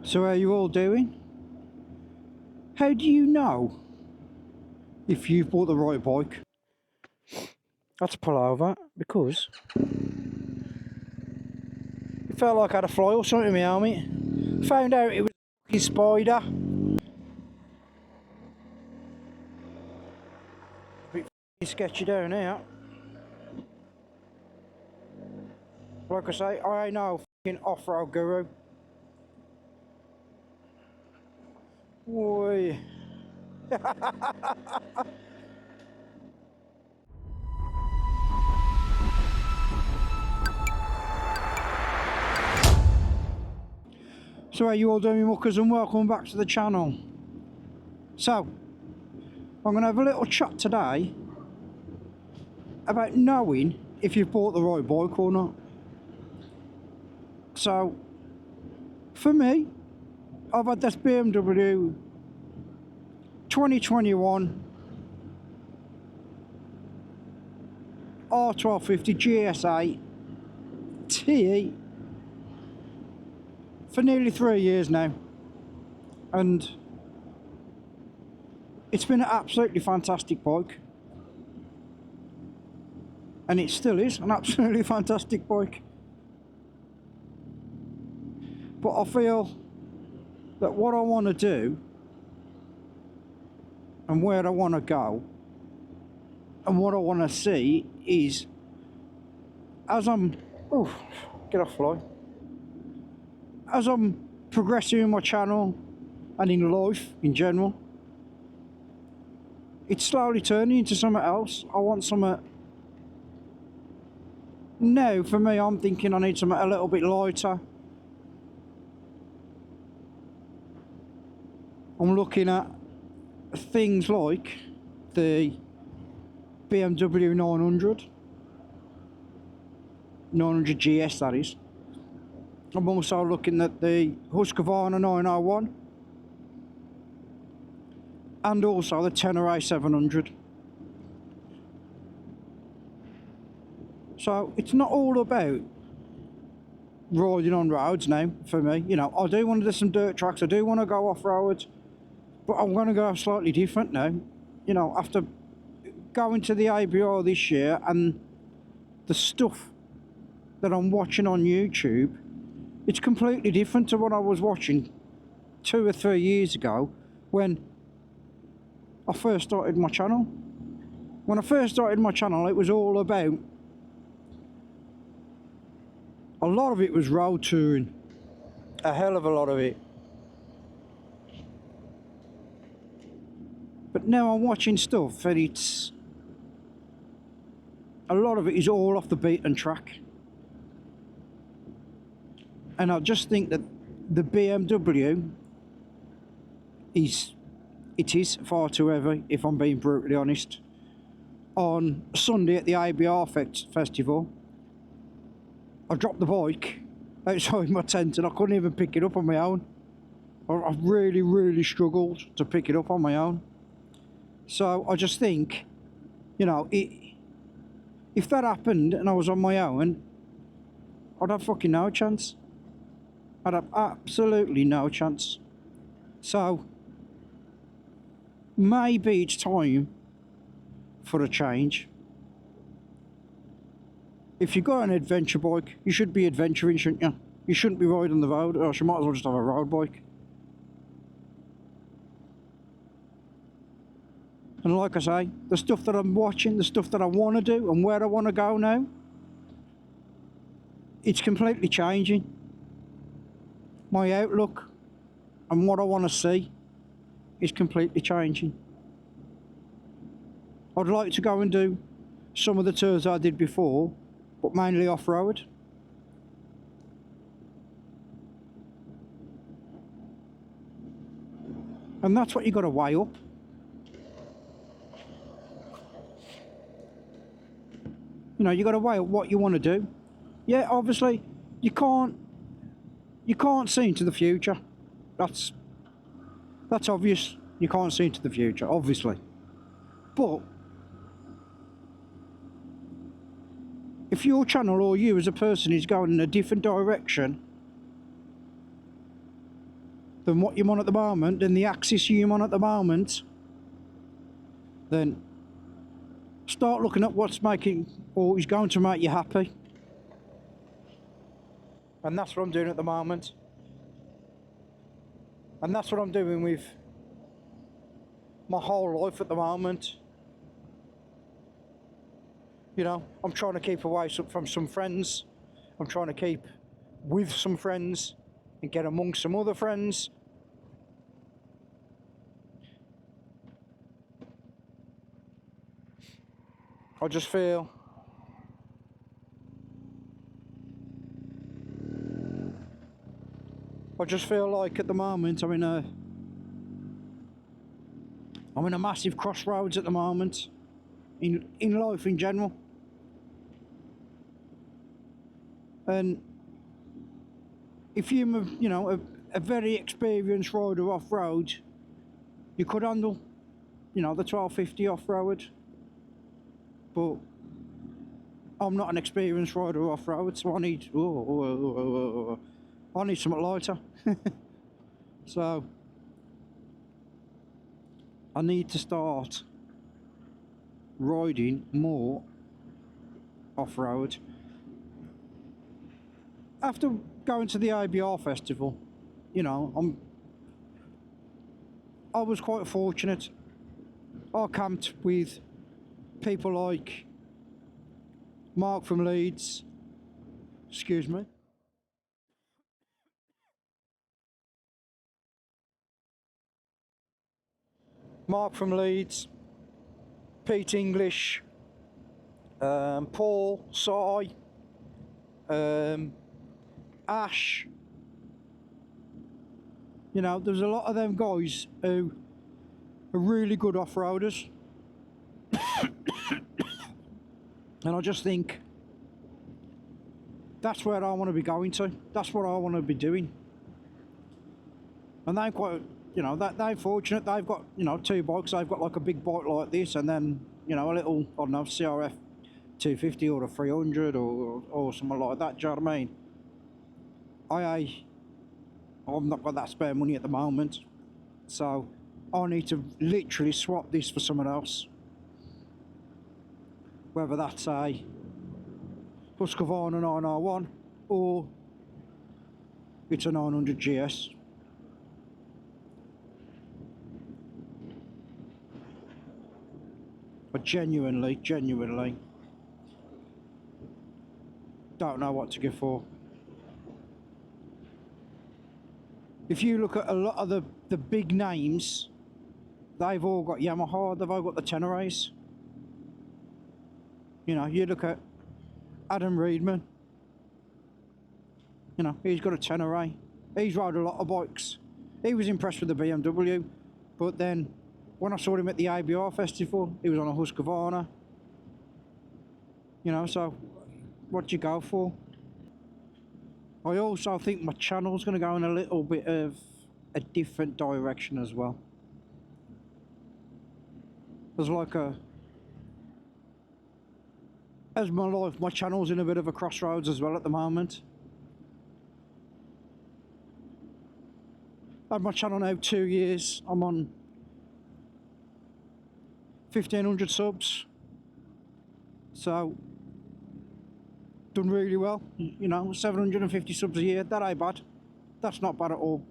So how are you all doing? How do you know if you've bought the right bike? That's a pull over because it felt like I had a fly or something in my helmet. Found out it was a fucking spider. A bit fucking sketchy down here. Like I say, I ain't no fucking off-road guru. Oi. So how you all doing, muckers, and welcome back to the channel. So, I'm going to have a little chat today about knowing if you've bought the right bike or not. So, for me, I've had this BMW 2021 r1250gsa T for nearly 3 years now, and it's been an absolutely fantastic bike, and it still is an absolutely fantastic bike. But I feel that what I want to do and where I want to go and what I want to see is, as I'm as I'm progressing in my channel and in life in general, it's slowly turning into something else. I want something now. For me, I'm thinking I need something a little bit lighter. I'm looking at things like the BMW 900GS, that is. I'm also looking at the Husqvarna 901 and also the Tenere 700. So it's not all about riding on roads now for me. You know, I do want to do some dirt tracks, I do want to go off-road, but I'm going to go slightly different now. You know, after going to the ABR this year and the stuff that I'm watching on YouTube, it's completely different to what I was watching 2 or 3 years ago when I first started my channel. When I first started my channel, it was all about, a lot of it was road touring, a hell of a lot of it. But now I'm watching stuff and it's, a lot of it is all off the beaten track. And I just think that the BMW is far too heavy, if I'm being brutally honest. On Sunday at the ABR festival, I dropped the bike outside my tent and I couldn't even pick it up on my own. I really struggled to pick it up on my own. So I just think, you know, if that happened and I was on my own, I'd have fucking no chance. I'd have absolutely no chance. So maybe it's time for a change. If you've got an adventure bike, you should be adventuring, shouldn't you? You shouldn't be riding the road, or you might as well just have a road bike. And like I say, the stuff that I'm watching, the stuff that I want to do and where I want to go now, it's completely changing. My outlook and what I want to see is completely changing. I'd like to go and do some of the tours I did before, but mainly off-road. And that's what you've got to weigh up. You know, you've got to weigh up what you want to do. Yeah, obviously, you can't see into the future. That's obvious. You can't see into the future, obviously. But if your channel or you as a person is going in a different direction than what you're on at the moment, than the axis you're on at the moment, then start looking at what's making or is going to make you happy. And that's what I'm doing at the moment. And that's what I'm doing with my whole life at the moment. You know, I'm trying to keep away from some friends. I'm trying to keep with some friends and get amongst some other friends. I just feel like at the moment I'm in a massive crossroads at the moment in life in general. And if you're, you know, a very experienced rider off-road, you could handle, you know, the 1250 off-road. But I'm not an experienced rider off-road, so I need something lighter. So I need to start riding more off-road. After going to the ABR festival, you know, I was quite fortunate. I camped with people like Mark from Leeds, excuse me, Mark from Leeds, Pete English, Paul, Si, Ash. You know, there's a lot of them guys who are really good off-roaders. And I just think that's where I want to be going to. That's what I want to be doing. And they're quite, you know, they're fortunate. They've got, you know, 2 bikes. They've got like a big bike like this, and then, you know, a little, I don't know, CRF 250 or a 300 or something like that. Do you know what I mean? I've not got that spare money at the moment, so I need to literally swap this for someone else. Whether that's a Husqvarna 9R1 or it's a 900 GS. But genuinely don't know what to go for. If you look at a lot of the big names, they've all got Yamaha, they've all got the Teneres. You know, you look at Adam Reedman, you know, he's got a Tenere. He's rode a lot of bikes. He was impressed with the BMW, but then when I saw him at the ABR festival, he was on a Husqvarna. You know, so what do you go for? I also think my channel's going to go in a little bit of a different direction as well. There's like as my life, my channel's in a bit of a crossroads as well at the moment. I've had my channel now 2 years. I'm on 1,500 subs. So, done really well. You know, 750 subs a year, that ain't bad. That's not bad at all.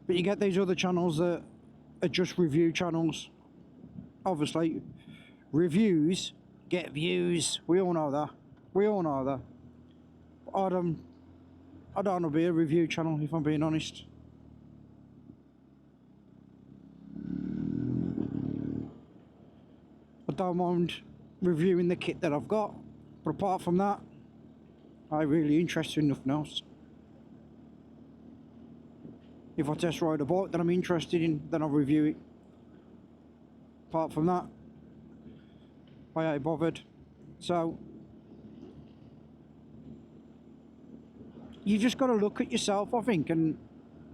But you get these other channels that are just review channels. Obviously, reviews get views. We all know that. We all know that. I don't want to be a review channel, if I'm being honest. I don't mind reviewing the kit that I've got, but apart from that, I'm really interested in nothing else. If I test ride a bike that I'm interested in, then I'll review it. Apart from that, I ain't bothered. So you just got to look at yourself, I think, and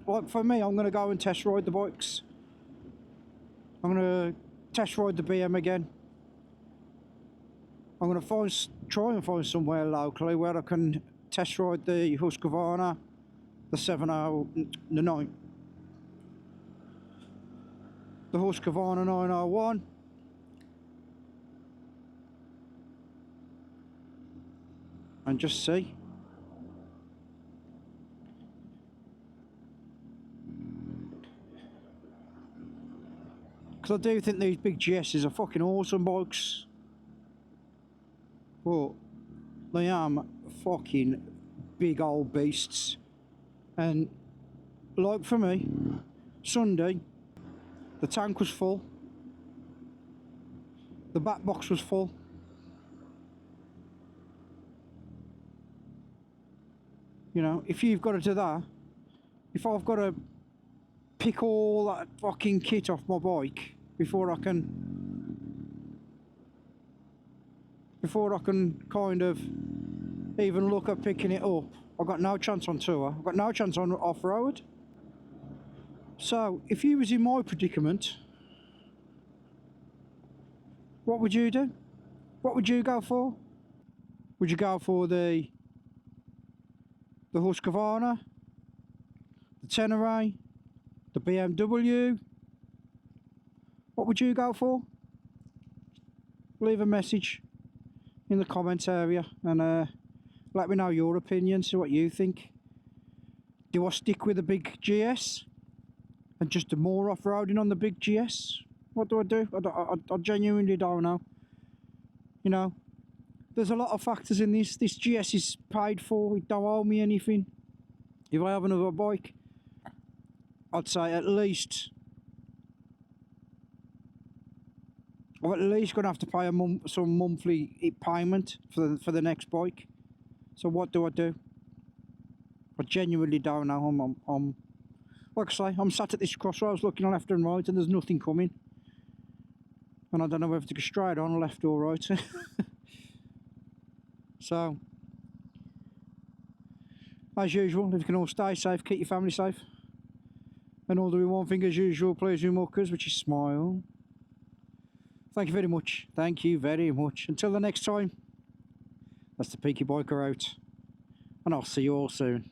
like for me, I'm going to go and test ride the bikes. I'm going to test ride the BM again. I'm going to try and find somewhere locally where I can test ride the Husqvarna, the 9. The Husqvarna 901. And just see. Because I do think these big GSs are fucking awesome bikes. But they are fucking big old beasts. And like for me, Sunday, the tank was full. The back box was full. You know, if you've got to do that, if I've got to pick all that fucking kit off my bike before I can kind of even look at picking it up, I've got no chance on tour. I've got no chance on off-road. So, if you was in my predicament, what would you do? What would you go for? Would you go for the Husqvarna, the Tenere, the BMW? What would you go for? Leave a message in the comments area and let me know your opinion, see what you think. Do I stick with the big GS and just do more off-roading on the big GS? What do I do? I genuinely don't know. You know, there's a lot of factors in this. This GS is paid for. It don't owe me anything. If I have another bike, I'd say at least I'm at least going to have to pay some monthly payment for the next bike. So what do? I genuinely don't know. I'm like I say, I'm sat at this crossroads looking left and right, and there's nothing coming. And I don't know whether to go straight on, left or right. So, as usual, if you can all stay safe, keep your family safe. And all doing one thing as usual, please you muckers, which is smile. Thank you very much. Thank you very much. Until the next time, that's the Peaky Biker out. And I'll see you all soon.